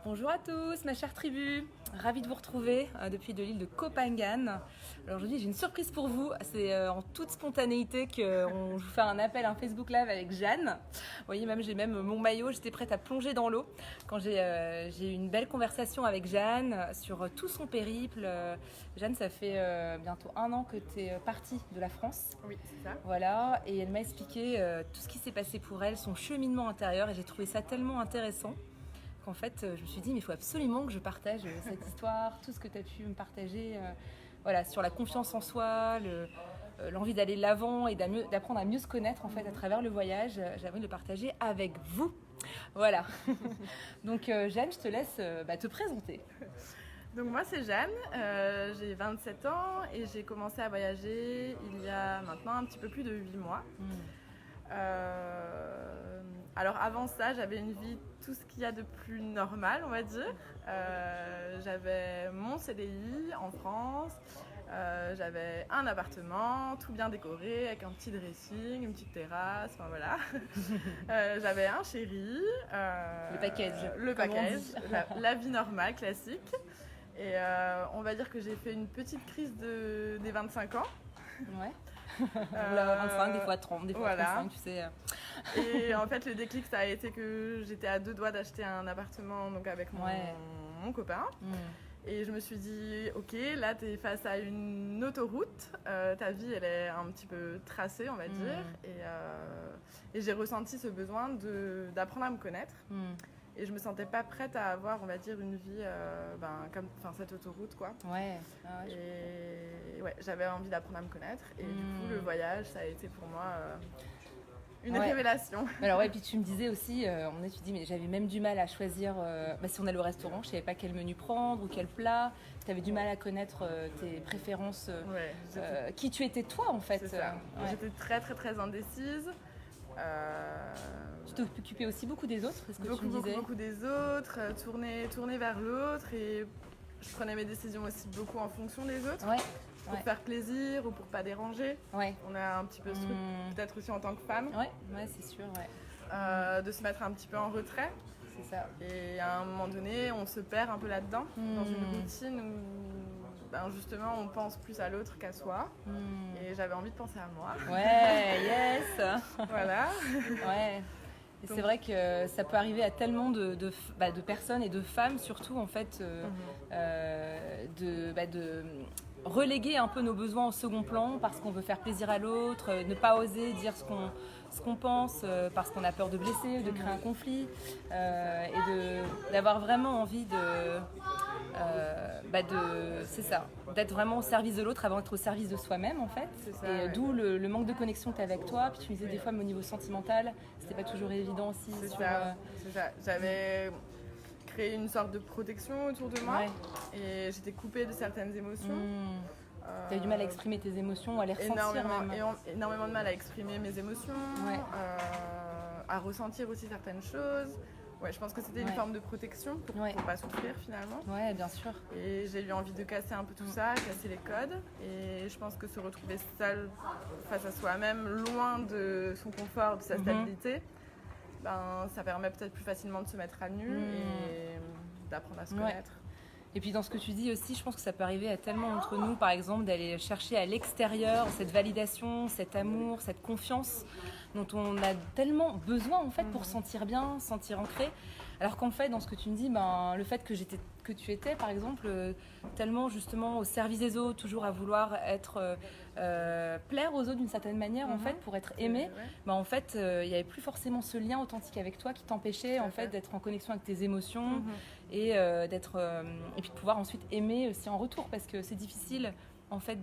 Bonjour à tous, ma chère tribu. Ravie de vous retrouver depuis de l'île de Koh Phangan. Alors aujourd'hui, j'ai une surprise pour vous. C'est en toute spontanéité que je vous fais un appel, un Facebook Live avec Jeanne. Vous voyez, j'ai même mon maillot. J'étais prête à plonger dans l'eau quand j'ai eu une belle conversation avec Jeanne sur tout son périple. Jeanne, ça fait bientôt 1 an que tu es partie de la France. Oui, c'est ça. Voilà, et elle m'a expliqué tout ce qui s'est passé pour elle, son cheminement intérieur, et j'ai trouvé ça tellement intéressant. En fait, je me suis dit, mais il faut absolument que je partage cette histoire, tout ce que tu as pu me partager voilà, sur la confiance en soi, l'envie d'aller de l'avant et d'apprendre à mieux se connaître en fait, à travers le voyage. J'ai envie de le partager avec vous. Voilà. Donc Jeanne, je te laisse te présenter. Donc moi c'est Jeanne, j'ai 27 ans et j'ai commencé à voyager il y a maintenant un petit peu plus de 8 mois. Alors avant ça, j'avais une vie, tout ce qu'il y a de plus normal, on va dire. J'avais mon CDI en France, j'avais un appartement, tout bien décoré, avec un petit dressing, une petite terrasse, enfin voilà. J'avais un chéri. Le package. Le package, la vie normale, classique. Et on va dire que j'ai fait une petite crise des 25 ans. Ouais. 25, des fois 30, des fois voilà. 35, tu sais. Et en fait, le déclic, ça a été que j'étais à 2 doigts d'acheter un appartement donc avec mon copain. Et je me suis dit, ok, là, tu es face à une autoroute. Ta vie, elle est un petit peu tracée, on va dire. Et j'ai ressenti ce besoin d'apprendre à me connaître. Et je me sentais pas prête à avoir, on va dire, une vie comme cette autoroute, quoi. Ouais. Et ouais, j'avais envie d'apprendre à me connaître. Et du coup, le voyage, ça a été pour moi une révélation. Alors et puis tu me disais aussi, tu dis, mais j'avais même du mal à choisir, si on allait au restaurant, je savais pas quel menu prendre ou quel plat. Tu avais du mal à connaître tes préférences, qui tu étais toi, en fait. C'est ça. J'étais très, très, très indécise. Tu t'occupais aussi beaucoup des autres, est-ce que tu me disais? Beaucoup des autres, tourner vers l'autre, et je prenais mes décisions aussi beaucoup en fonction des autres, pour faire plaisir ou pour pas déranger. On a un petit peu ce truc, peut-être aussi en tant que femme, c'est sûr, de se mettre un petit peu en retrait. C'est ça. Et à un moment donné, on se perd un peu là-dedans, dans une routine où justement on pense plus à l'autre qu'à soi. Et j'avais envie de penser à moi. Ouais, yes. Voilà. Ouais. Et c'est vrai que ça peut arriver à tellement de personnes et de femmes surtout, en fait, de reléguer un peu nos besoins au second plan parce qu'on veut faire plaisir à l'autre, ne pas oser dire ce qu'on pense parce qu'on a peur de blesser, de créer un conflit, et d'avoir vraiment envie c'est ça, d'être vraiment au service de l'autre avant d'être au service de soi-même, en fait. Et d'où le manque de connexion que tu as avec toi. Puis tu me disais des fois, mais au niveau sentimental, c'était pas toujours évident aussi. C'est ça. J'avais créé une sorte de protection autour de moi et j'étais coupée de certaines émotions. Tu as eu du mal à exprimer tes émotions, à les ressentir énormément de mal à exprimer mes émotions, à ressentir aussi certaines choses. Ouais, je pense que c'était une forme de protection pour pas souffrir finalement. Ouais, bien sûr. Et j'ai eu envie de casser un peu tout ça, casser les codes. Et je pense que se retrouver seule face à soi-même, loin de son confort, de sa stabilité, ça permet peut-être plus facilement de se mettre à nu et d'apprendre à se connaître. Et puis dans ce que tu dis aussi, je pense que ça peut arriver à tellement d'entre nous, par exemple, d'aller chercher à l'extérieur cette validation, cet amour, cette confiance dont on a tellement besoin en fait pour se sentir bien, se sentir ancré. Alors qu'en fait, dans ce que tu me dis, le fait que tu étais, par exemple, tellement justement au service des autres, toujours à vouloir être plaire aux autres d'une certaine manière, en fait, pour être aimé, en fait, il n'y avait plus forcément ce lien authentique avec toi qui t'empêchait en fait d'être en connexion avec tes émotions et et puis de pouvoir ensuite aimer aussi en retour, parce que c'est difficile en fait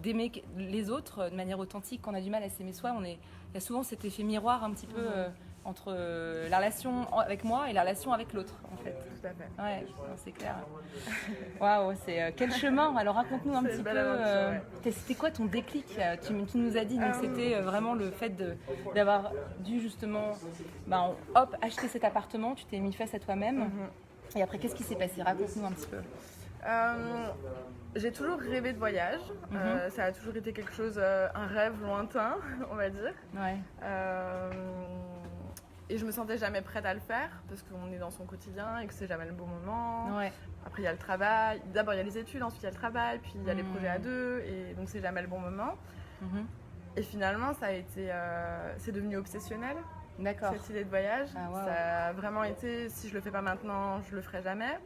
d'aimer les autres de manière authentique. Quand on a du mal à s'aimer soi, il y a souvent cet effet miroir un petit peu entre la relation avec moi et la relation avec l'autre, en fait. Tout à fait. Ouais, c'est clair. Waouh, c'est quel chemin. Alors raconte-nous un petit peu. C'était quoi ton déclic? Tu nous as dit, donc c'était vraiment le fait d'avoir dû justement, acheter cet appartement. Tu t'es mis face à toi-même. Et après, qu'est-ce qui s'est passé? Raconte-nous un petit peu. J'ai toujours rêvé de voyage. Ça a toujours été quelque chose, un rêve lointain, on va dire. Et je me sentais jamais prête à le faire parce qu'on est dans son quotidien et que c'est jamais le bon moment. Ouais. Après, il y a le travail. D'abord, il y a les études, ensuite, il y a le travail, puis il y a les projets à deux. Et donc, c'est jamais le bon moment. Et finalement, ça a été, c'est devenu obsessionnel. D'accord. Cette idée de voyage. Ah, wow. Ça a vraiment été, si je le fais pas maintenant, je le ferai jamais.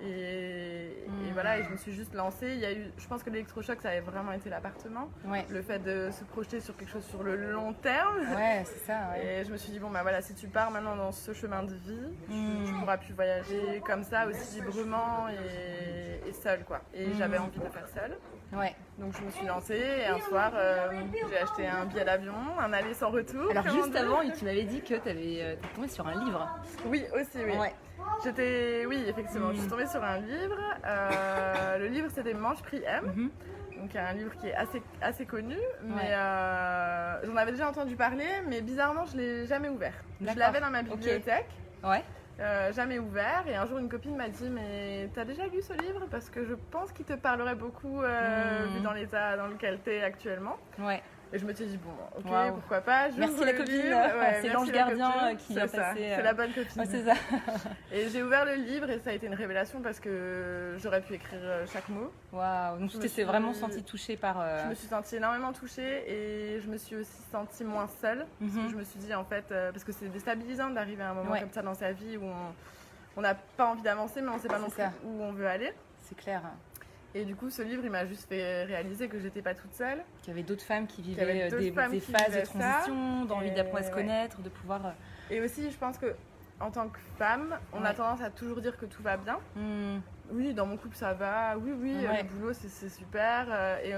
Et voilà, et je me suis juste lancée. Il y a eu, je pense que l'électrochoc, ça a vraiment été l'appartement. Ouais. Le fait de se projeter sur quelque chose sur le long terme. Ouais, c'est ça. Ouais. Et je me suis dit, bon, bah voilà, si tu pars maintenant dans ce chemin de vie, tu pourras plus voyager comme ça, aussi librement et seule, quoi. Et j'avais envie de le faire seule. Ouais. Donc je me suis lancée et un soir, j'ai acheté un billet d'avion, un aller sans retour. Alors juste avant, tu m'avais dit que tu avais tombé sur un livre. Oui, aussi, oui. Ouais. Oui, effectivement, je suis tombée sur un livre. Le livre, c'était Mange, Prie, Aime. Donc un livre qui est assez connu, mais j'en avais déjà entendu parler, mais bizarrement, je ne l'ai jamais ouvert. Je l'avais dans ma bibliothèque. Ouais. Jamais ouvert, et un jour une copine m'a dit mais t'as déjà lu ce livre parce que je pense qu'il te parlerait beaucoup vu dans l'état dans lequel t'es actuellement. Ouais. Et je me suis dit bon ok pourquoi pas. Merci la copine, c'est l'ange gardien qui vient passer. C'est la bonne copine. Ouais, c'est ça. Et j'ai ouvert le livre et ça a été une révélation parce que j'aurais pu écrire chaque mot. Waouh, donc tu t'es vraiment sentie touchée par... Je me suis sentie énormément touchée et je me suis aussi sentie moins seule. Parce que je me suis dit en fait, parce que c'est déstabilisant d'arriver à un moment comme ça dans sa vie où on n'a pas envie d'avancer mais on ne sait pas non plus où on veut aller. C'est clair. Et du coup, ce livre, il m'a juste fait réaliser que j'étais pas toute seule. Qu'il y avait d'autres femmes qui vivaient des phases de transition, d'envie d'apprendre à se connaître, de pouvoir... Et aussi, je pense que en tant que femme, on a tendance à toujours dire que tout va bien. Oui, dans mon couple, ça va. Oui, le boulot, c'est super. Et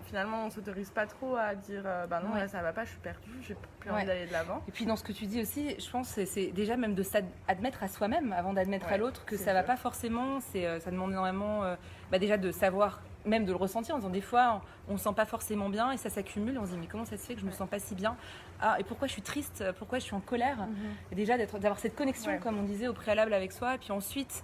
finalement, on ne s'autorise pas trop à dire bah non, là, ça va pas, je suis perdue, j'ai plus envie d'aller de l'avant. Et puis, dans ce que tu dis aussi, je pense que c'est déjà même de s'admettre à soi-même avant d'admettre à l'autre que ça va pas forcément. Ça demande énormément déjà de savoir, même de le ressentir en disant des fois, on ne se sent pas forcément bien et ça s'accumule. On se dit, mais comment ça se fait que je me sens pas si bien? Ah, et pourquoi je suis triste? Pourquoi je suis en colère? Et déjà, d'avoir cette connexion, comme on disait, au préalable avec soi. Et puis ensuite,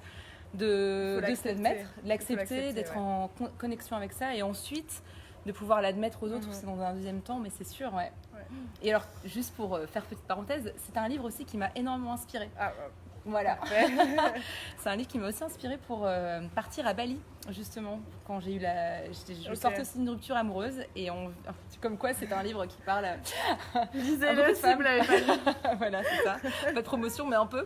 de s'admettre, de l'accepter, d'être en connexion avec ça. Et ensuite, de pouvoir l'admettre aux autres, c'est dans un deuxième temps, mais c'est sûr, Et alors, juste pour faire petite parenthèse, c'est un livre aussi qui m'a énormément inspirée. Voilà. C'est un livre qui m'a aussi inspirée pour partir à Bali, justement, quand j'ai eu je sortais aussi d'une rupture amoureuse et comme quoi c'est un livre qui parle lisez-le si vous l'avez pas lu. Voilà, c'est ça. Pas de promotion, mais un peu.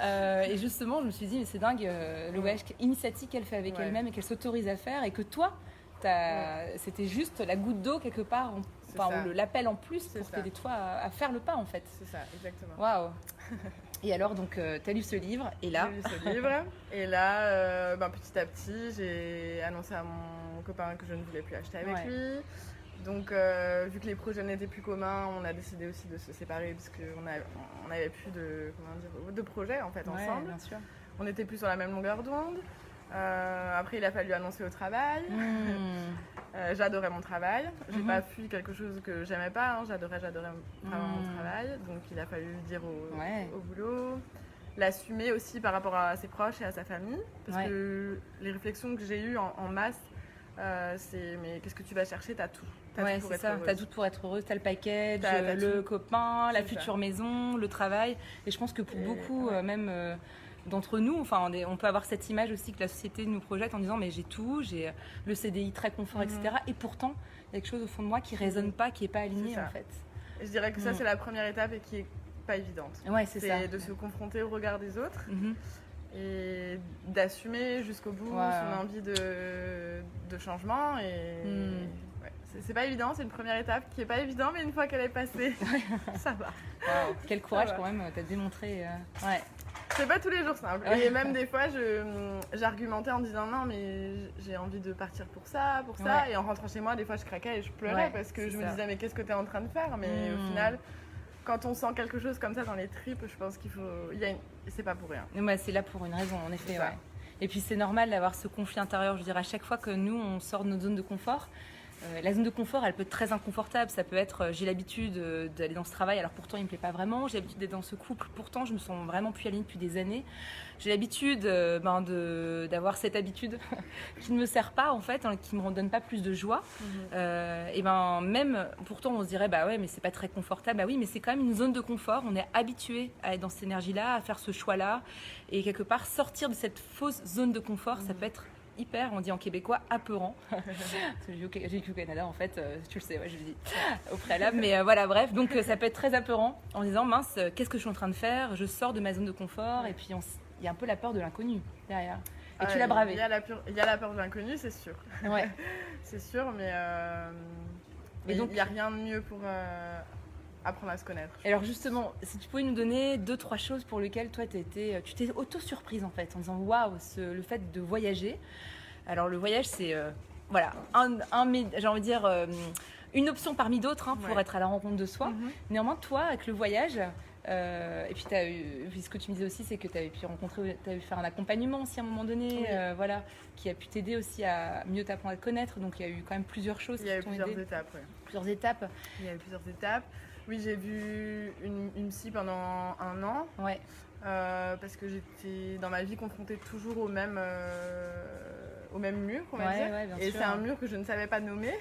Et justement, je me suis dit, mais c'est dingue le voyage initiatique qu'elle fait avec elle-même et qu'elle s'autorise à faire et que toi, c'était juste la goutte d'eau quelque part, ou l'appel en plus pour t'aider toi à faire le pas en fait. C'est ça, exactement. Waouh. Et alors, donc, tu as lu ce livre, et là... J'ai lu ce livre, et là, petit à petit, j'ai annoncé à mon copain que je ne voulais plus acheter avec lui. Donc, vu que les projets n'étaient plus communs, on a décidé aussi de se séparer, parce qu'on n'avait plus de projets, en fait, ensemble. Bien sûr. On n'était plus sur la même longueur d'onde. Après, il a fallu annoncer au travail. J'adorais mon travail. J'ai pas fui quelque chose que j'aimais pas. J'adorais vraiment mon travail. Donc, il a fallu le dire au boulot. L'assumer aussi par rapport à ses proches et à sa famille. Parce que les réflexions que j'ai eues en masse, c'est mais qu'est-ce que tu vas chercher? T'as tout. T'as tout pour être heureuse. T'as le package, le copain, la future maison, le travail. Et je pense que pour beaucoup, même... d'entre nous, enfin, on peut avoir cette image aussi que la société nous projette en disant mais j'ai tout, j'ai le CDI très confort, etc. Et pourtant, il y a quelque chose au fond de moi qui ne résonne pas, qui n'est pas aligné en fait. Et je dirais que ça, c'est la première étape et qui n'est pas évidente. Ouais, c'est ça. De se confronter au regard des autres et d'assumer jusqu'au bout son envie de changement. C'est pas évident, c'est une première étape qui n'est pas évidente, mais une fois qu'elle est passée, ça va. Wow. Quel courage quand même, t'as démontré. C'est pas tous les jours simple. Et même des fois, j'argumentais en disant non, mais j'ai envie de partir pour ça. Et en rentrant chez moi, des fois, je craquais et je pleurais parce que je me disais, mais qu'est-ce que tu es en train de faire? Mais au final, quand on sent quelque chose comme ça dans les tripes, je pense qu'il faut. C'est pas pour rien. C'est là pour une raison, en effet. Et puis, c'est normal d'avoir ce conflit intérieur. Je veux dire, à chaque fois que nous, on sort de notre zone de confort, La zone de confort, elle peut être très inconfortable. Ça peut être, j'ai l'habitude d'aller dans ce travail, alors pourtant il me plaît pas vraiment. J'ai l'habitude d'être dans ce couple, pourtant je me sens vraiment plus alignée depuis des années. J'ai l'habitude d'avoir cette habitude qui ne me sert pas en fait, qui me donne pas plus de joie. Et même, pourtant on se dirait, bah ouais, mais c'est pas très confortable. Bah oui, mais c'est quand même une zone de confort. On est habitué à être dans cette énergie-là, à faire ce choix-là. Et quelque part, sortir de cette fausse zone de confort, ça peut être hyper, on dit en québécois, apeurant. J'ai vécu au Canada en fait, tu le sais, ouais, je le dis au préalable, mais voilà, bref, donc ça peut être très apeurant en disant mince, qu'est-ce que je suis en train de faire? Je sors de ma zone de confort et puis il y a un peu la peur de l'inconnu derrière. Et tu l'as bravé. Il y a la peur de l'inconnu, c'est sûr. Ouais. C'est sûr, mais donc, il n'y a rien de mieux pour apprendre à se connaître. Et alors justement, si tu pouvais nous donner 2-3 choses pour lesquelles toi tu t'es auto-surprise en fait, en disant waouh, le fait de voyager. Alors le voyage c'est voilà, j'ai envie de dire une option parmi d'autres pour être à la rencontre de soi. Néanmoins toi avec le voyage, et puis ce que tu me disais aussi, c'est que tu avais pu faire un accompagnement aussi à un moment donné, voilà, qui a pu t'aider aussi à mieux t'apprendre à te connaître. Donc il y a eu quand même plusieurs choses qui t'ont aidé. Il y a eu plusieurs étapes. Oui, j'ai vu une psy pendant 1 an. Ouais. Parce que j'étais dans ma vie confrontée toujours au même mur, on va dire. Ouais, et c'est un mur que je ne savais pas nommer.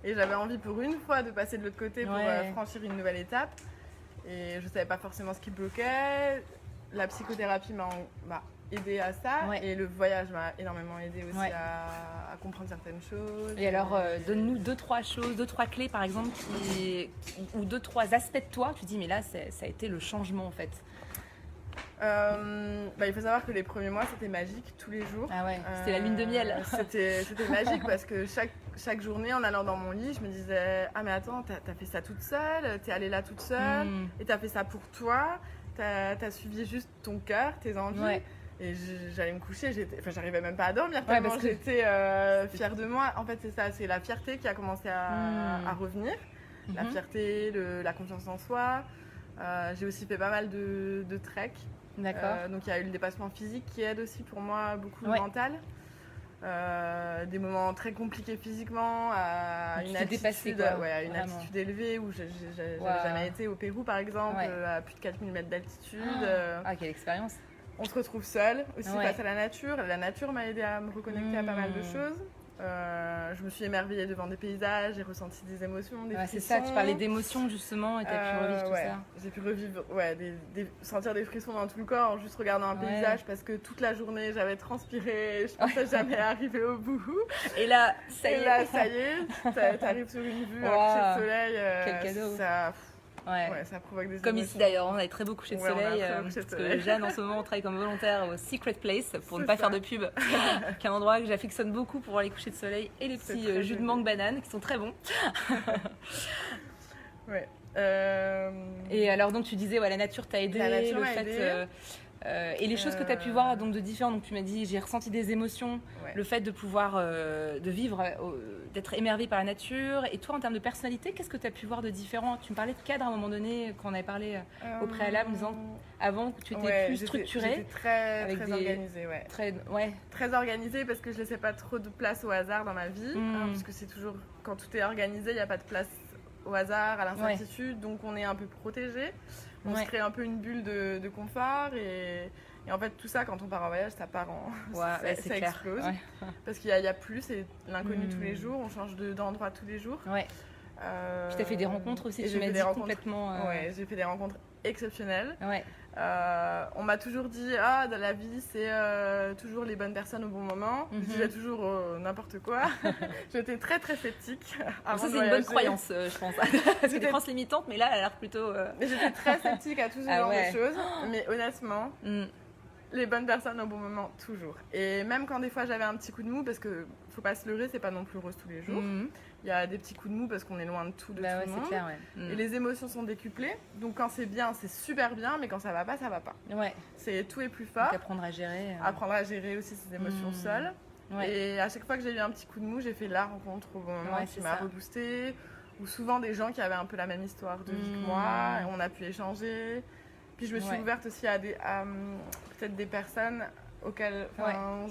Et j'avais envie pour une fois de passer de l'autre côté pour franchir une nouvelle étape. Et je ne savais pas forcément ce qui bloquait. La psychothérapie m'a aidé à ça. Ouais. Et le voyage m'a énormément aidé aussi à comprendre certaines choses. Et alors, donne-nous 2-3 choses, 2-3 clés par exemple, ou 2-3 aspects de toi. Tu dis, mais là, ça a été le changement en fait. Il faut savoir que les premiers mois c'était magique tous les jours. Ah ouais, c'était la lune de miel. C'était magique parce que chaque journée en allant dans mon lit, je me disais ah mais attends, t'as fait ça toute seule, t'es allée là toute seule et t'as fait ça pour toi, t'as suivi juste ton cœur, tes envies. Ouais. Et j'allais me coucher, j'arrivais même pas à dormir tellement j'étais fière de moi. En fait c'est ça, c'est la fierté qui a commencé à revenir, la fierté, la confiance en soi. J'ai aussi fait pas mal de trek. D'accord. Donc il y a eu le dépassement physique qui aide aussi pour moi beaucoup le mental. Des moments très compliqués physiquement, à une altitude élevée où j'avais jamais été au Pérou par exemple, à plus de 4000 mètres d'altitude. Ah, quelle expérience! On se retrouve seul aussi face à la nature. La nature m'a aidé à me reconnecter à pas mal de choses. Je me suis émerveillée devant des paysages, j'ai ressenti des émotions, des frissons. C'est ça, tu parlais d'émotions justement et tu as pu revivre tout ça. J'ai pu revivre, sentir des frissons dans tout le corps en juste regardant un paysage parce que toute la journée j'avais transpiré, je pensais jamais arriver au bout. Et là, ça y est, t'arrives sur une vue, un coucher de soleil. Quel cadeau! Ça provoque des comme émotions. Ici d'ailleurs, on a des très beaux couchers de soleil. Parce que Jeanne en ce moment on travaille comme volontaire au Secret Place pour ne pas faire de pub, qui est un endroit que j'affectionne beaucoup pour voir les couchers de soleil et les petits jus de mangue banane qui sont très bons. Et alors donc tu disais la nature t'a aidé, le fait et les choses que tu as pu voir donc de différents, donc tu m'as dit j'ai ressenti des émotions, le fait de pouvoir de vivre, d'être émerveillé par la nature. Et toi en termes de personnalité, qu'est-ce que tu as pu voir de différent? Tu me parlais de cadre à un moment donné quand on avait parlé au préalable, en disant avant que tu étais plus structurée. J'étais très organisée, très organisée parce que je laissais pas trop de place au hasard dans ma vie, parce que c'est toujours quand tout est organisé, il n'y a pas de place au hasard, à l'incertitude, donc on est un peu protégé. On se crée un peu une bulle de confort et en fait tout ça quand on part en voyage ça part en ça explose parce qu'il y a plus, c'est l'inconnu tous les jours, on change d'endroit tous les jours. Puis tu as fait des rencontres aussi, tu m'as dit complètement. J'ai fait des rencontres exceptionnelles. On m'a toujours dit dans la vie c'est toujours les bonnes personnes au bon moment. Je disais toujours n'importe quoi. J'étais très très sceptique. Ça c'est une bonne croyance je pense. Parce que des croyances limitantes, mais là elle a l'air plutôt. Mais j'étais très sceptique à tout ce genre de choses. Mais honnêtement, les bonnes personnes au bon moment toujours. Et même quand des fois j'avais un petit coup de mou, parce que faut pas se leurrer, c'est pas non plus rose tous les jours. Il y a des petits coups de mou parce qu'on est loin de tout, tout le monde. Clair, et les émotions sont décuplées. Donc quand c'est bien, c'est super bien, mais quand ça va pas, ça va pas. Tout est plus fort. Donc apprendre à gérer. Apprendre à gérer aussi ses émotions seule. Et à chaque fois que j'ai eu un petit coup de mou, j'ai fait la rencontre au bon moment qui m'a reboosté. Ou souvent des gens qui avaient un peu la même histoire de vie que moi, et on a pu échanger. Puis je me suis ouverte aussi à peut-être des personnes auxquelles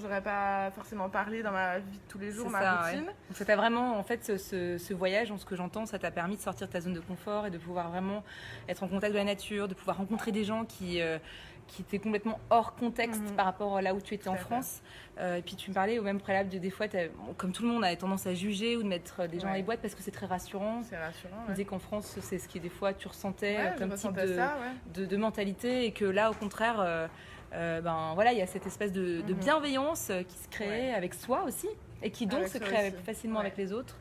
j'aurais pas forcément parlé dans ma vie de tous les jours, routine. Donc ça t'a vraiment, en fait, ce voyage, ce que j'entends, ça t'a permis de sortir de ta zone de confort et de pouvoir vraiment être en contact de la nature, de pouvoir rencontrer des gens qui étaient complètement hors contexte par rapport à là où tu étais en France. Et puis tu me parlais au même préalable des fois, comme tout le monde a tendance à juger ou de mettre des gens dans les boîtes parce que c'est très rassurant. C'est rassurant. Tu disais qu'en France, c'est ce qui des fois tu ressentais comme type de mentalité et que là, au contraire, il y a cette espèce de bienveillance qui se crée avec soi aussi et qui donc se crée plus facilement avec les autres.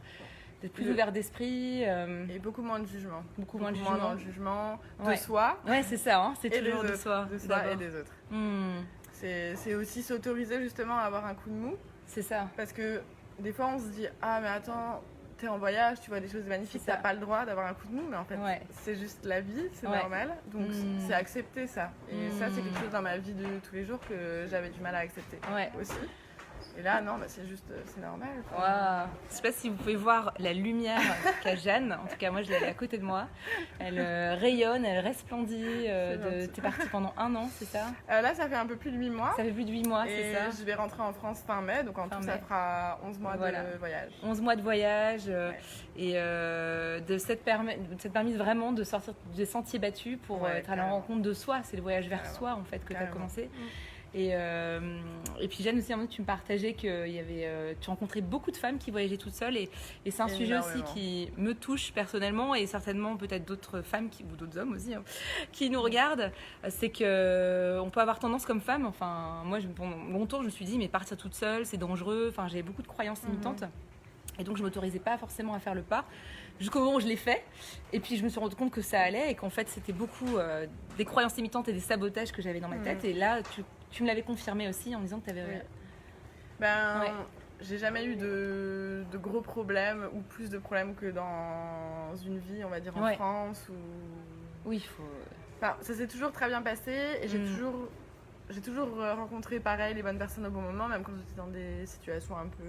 D'être plus ouvert d'esprit. Et beaucoup moins de jugement. Beaucoup moins dans le jugement de soi. Ouais, c'est ça, c'est toujours de soi. De soi et des autres. C'est aussi s'autoriser justement à avoir un coup de mou. C'est ça. Parce que des fois on se dit ah mais attends, t'es en voyage, tu vois des choses magnifiques, t'as pas le droit d'avoir un coup de mou, mais en fait c'est juste la vie, c'est normal. Donc c'est accepter ça. Et ça c'est quelque chose dans ma vie de tous les jours que j'avais du mal à accepter aussi. Et là, non, c'est normal. Wow. Je sais pas si vous pouvez voir la lumière qu'a Jeanne. En tout cas, moi, je l'ai à côté de moi. Elle rayonne, elle resplendit. T'es partie pendant 1 an, c'est ça? Là, ça fait un peu plus de 8 mois. Ça fait plus de 8 mois, c'est ça. Et je vais rentrer en France fin mai, donc en tout, ça fera 11 mois de voyage. 11 mois de voyage. Et de cette permise vraiment de sortir des sentiers battus pour être à la rencontre de soi. C'est le voyage vers soi, en fait, que tu as commencé. Et puis Jeanne aussi, à un moment, tu me partageais que tu rencontrais beaucoup de femmes qui voyageaient toutes seules et c'est un sujet aussi qui me touche personnellement et certainement peut-être d'autres femmes ou d'autres hommes aussi qui nous regardent. C'est qu'on peut avoir tendance comme femme, enfin moi pendant longtemps je me suis dit mais partir toute seule c'est dangereux, enfin j'avais beaucoup de croyances limitantes et donc je m'autorisais pas forcément à faire le pas. Jusqu'au moment où je l'ai fait, et puis je me suis rendu compte que ça allait et qu'en fait c'était beaucoup des croyances limitantes et des sabotages que j'avais dans ma tête. Et là, tu me l'avais confirmé aussi en disant que tu avais... J'ai jamais eu de gros problèmes ou plus de problèmes que dans une vie, on va dire, en France. Oui, il faut... Enfin, ça s'est toujours très bien passé et j'ai toujours rencontré pareil les bonnes personnes au bon moment, même quand j'étais dans des situations un peu...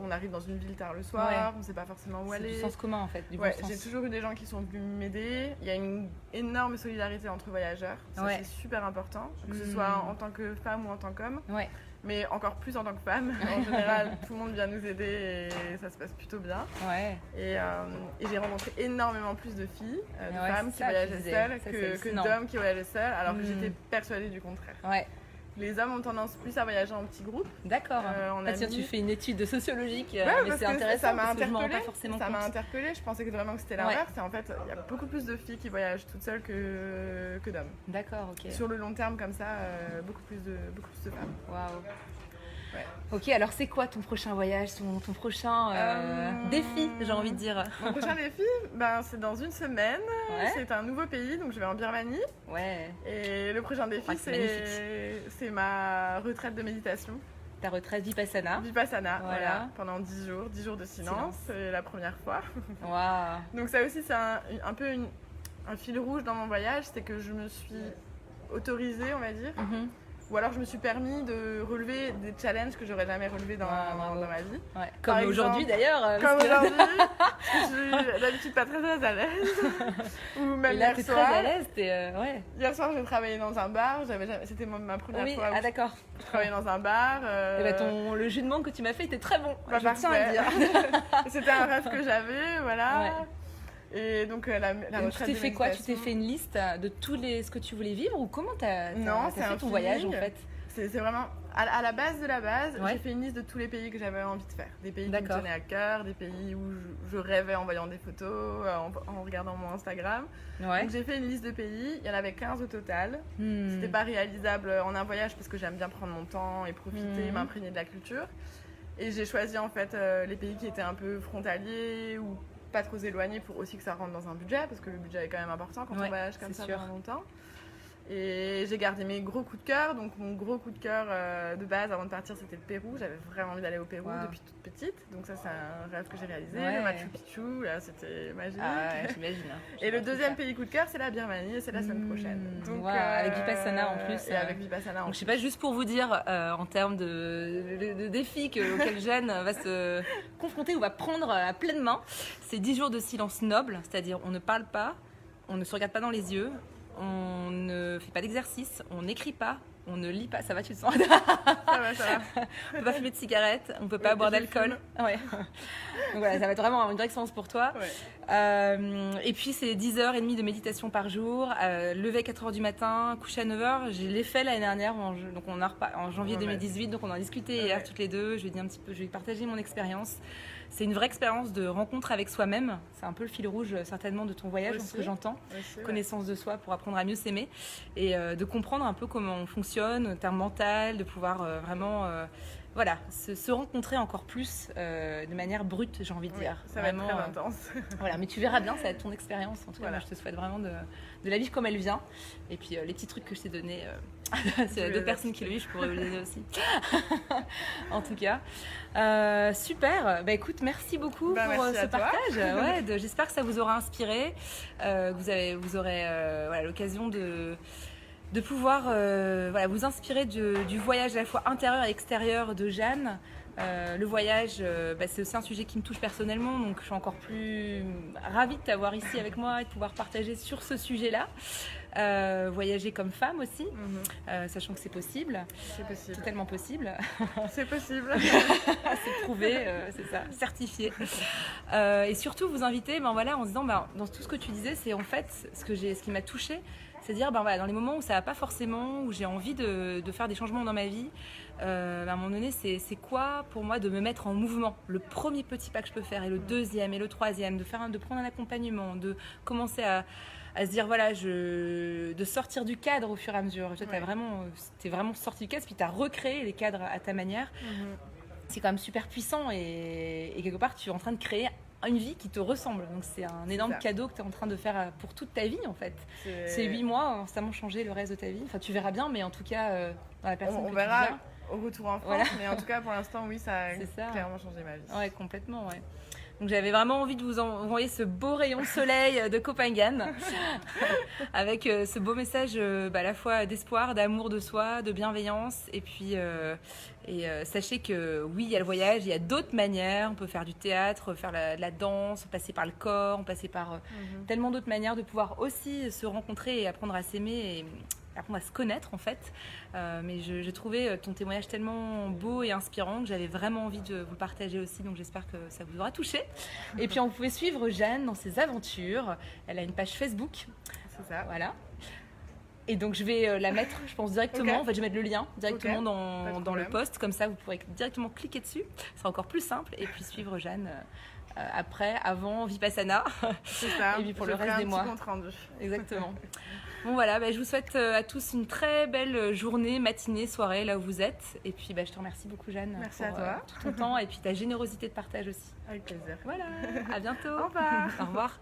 On arrive dans une ville tard le soir, on ne sait pas forcément où aller. C'est du sens commun en fait, du bon sens. J'ai toujours eu des gens qui sont venus m'aider. Il y a une énorme solidarité entre voyageurs, ça c'est super important, que ce soit en tant que femme ou en tant qu'homme. Mais encore plus en tant que femme. En général, tout le monde vient nous aider et ça se passe plutôt bien. Et j'ai rencontré énormément plus de filles, de femmes qui voyageaient seules que d'hommes qui voyageaient seuls, alors que j'étais persuadée du contraire. Les hommes ont tendance plus à voyager en petits groupes. D'accord. Tiens, tu fais une étude sociologique, mais c'est intéressant ça m'a parce que je m'en rends pas forcément compte. Ça m'a interpellée, je pensais vraiment que c'était l'inverse. Et en fait, il y a beaucoup plus de filles qui voyagent toutes seules que d'hommes. D'accord, ok. Sur le long terme, comme ça, beaucoup plus de femmes. Waouh. Ok, alors c'est quoi ton prochain voyage, ton prochain défi, j'ai envie de dire? Mon prochain défi, c'est dans 1 semaine. C'est un nouveau pays, donc je vais en Birmanie. Et le prochain défi, c'est ma retraite de méditation. Ta retraite Vipassana. Vipassana, voilà. Pendant 10 jours de silence. C'est la première fois. Donc ça aussi, c'est un peu un fil rouge dans mon voyage, c'est que je me suis autorisée, on va dire. Ou alors je me suis permis de relever des challenges que j'aurais jamais relevés dans ma vie. Comme aujourd'hui d'ailleurs. Comme aujourd'hui, je suis d'habitude pas très à l'aise. Ou même là, hier soir. Très à l'aise, Hier soir, j'ai travaillé dans un bar. C'était ma première fois. Ah d'accord. Je travaillais dans un bar. Le jus de mangue que tu m'as fait était très bon. Je tiens à le dire. C'était un rêve que j'avais, voilà. Et donc la retraite tu t'es fait quoi? Tu t'es fait une liste de ce que tu voulais vivre ou comment t'as fait ton voyage en fait? C'est vraiment à la base de la base. J'ai fait une liste de tous les pays que j'avais envie de faire, des pays qui me tenaient à cœur, des pays où je rêvais en voyant des photos, en regardant mon Instagram. Donc j'ai fait une liste de pays. Il y en avait 15 au total. C'était pas réalisable en un voyage parce que j'aime bien prendre mon temps et profiter, m'imprégner de la culture. Et j'ai choisi en fait les pays qui étaient un peu frontaliers ou pas trop éloigné pour aussi que ça rentre dans un budget parce que le budget est quand même important quand on voyage comme ça pendant longtemps. Et j'ai gardé mes gros coups de cœur. Donc mon gros coup de cœur de base avant de partir, c'était le Pérou. J'avais vraiment envie d'aller au Pérou depuis toute petite. Donc ça, c'est un rêve que j'ai réalisé. Le Machu Picchu, là, c'était magique. J'imagine. Et le deuxième pays coup de cœur, c'est la Birmanie et c'est la semaine prochaine. Donc, avec Vipassana en plus. Et avec Vipassana en plus. Je sais pas, juste pour vous dire en termes de défis auxquels Jeanne va se confronter ou va prendre à pleine main, c'est 10 jours de silence noble, c'est-à-dire on ne parle pas, on ne se regarde pas dans les yeux, on ne fait pas d'exercice, on n'écrit pas, on ne lit pas. Ça va, tu te sens? Ça va. On peut pas fumer de cigarettes, on peut pas boire d'alcool. Ouais. Donc voilà, ça va être vraiment une vraie expérience pour toi. Ouais. Et puis c'est 10h30 de méditation par jour, lever à 4h du matin, coucher à 9h. Je l'ai fait l'année dernière, donc en janvier 2018, donc on en a discuté hier toutes les deux. Je vais partager mon expérience. C'est une vraie expérience de rencontre avec soi-même. C'est un peu le fil rouge certainement de ton voyage, dans ce que j'entends. Connaissance de soi pour apprendre à mieux s'aimer et de comprendre un peu comment on fonctionne, en termes mental, de pouvoir vraiment se rencontrer encore plus de manière brute, j'ai envie de dire. Ça vraiment, va être très intense. Voilà, mais tu verras bien, ça va être ton expérience. En tout cas, moi, je te souhaite vraiment de la vivre comme elle vient. Et puis les petits trucs que je t'ai donnés, c'est d'autres personnes qui le vivent, je pourrais vous les donner aussi. En tout cas, super. Bah écoute, merci beaucoup pour ce partage. Ouais, j'espère que ça vous aura inspiré. Vous aurez l'occasion de pouvoir vous inspirer du voyage à la fois intérieur et extérieur de Jeanne. Le voyage, c'est aussi un sujet qui me touche personnellement, donc je suis encore plus ravie de t'avoir ici avec moi et de pouvoir partager sur ce sujet-là. Voyager comme femme aussi, sachant que c'est possible. C'est possible. Totalement possible. C'est possible. C'est prouvé, c'est ça, certifié. Et surtout vous inviter, en se disant, dans tout ce que tu disais, c'est en fait ce qui m'a touchée. C'est dire, dans les moments où ça va pas forcément, où j'ai envie de faire des changements dans ma vie, à un moment donné, c'est quoi pour moi de me mettre en mouvement? Le premier petit pas que je peux faire, et le deuxième, et le troisième, de prendre un accompagnement, de commencer à se dire, de sortir du cadre au fur et à mesure. T'es vraiment sorti du cadre, puis tu as recréé les cadres à ta manière. C'est quand même super puissant, et quelque part, tu es en train de créer une vie qui te ressemble. Donc c'est un énorme cadeau que tu es en train de faire pour toute ta vie en fait. Ces 8 mois ont constamment changé le reste de ta vie. Enfin, tu verras bien, mais en tout cas, dans la personne on verra au retour en France. Mais en tout cas, pour l'instant, oui, ça a clairement changé ma vie. Ouais, complètement, ouais. Donc j'avais vraiment envie de vous envoyer ce beau rayon de soleil de Copenhague avec ce beau message à la fois d'espoir, d'amour de soi, de bienveillance. Et puis sachez que oui, il y a le voyage, il y a d'autres manières. On peut faire du théâtre, faire de la danse, passer par le corps, passer par tellement d'autres manières de pouvoir aussi se rencontrer et apprendre à s'aimer et apprendre à se connaître en fait. Mais j'ai trouvé ton témoignage tellement beau et inspirant que j'avais vraiment envie de vous le partager aussi, donc j'espère que ça vous aura touché. Et puis vous pouvez suivre Jeanne dans ses aventures. Elle a une page Facebook. C'est ça. Voilà. Et donc je vais la mettre, je pense directement, en fait je vais mettre le lien directement dans le post, comme ça vous pourrez directement cliquer dessus, ce sera encore plus simple, et puis suivre Jeanne avant Vipassana. C'est ça. Et puis pour le reste des mois. Compte rendu. Exactement. Bon voilà, je vous souhaite à tous une très belle journée, matinée, soirée, là où vous êtes. Et puis je te remercie beaucoup Jeanne. Merci à toi. Tout ton temps et puis ta générosité de partage aussi. Avec plaisir. Voilà, à bientôt. Au revoir. Au revoir.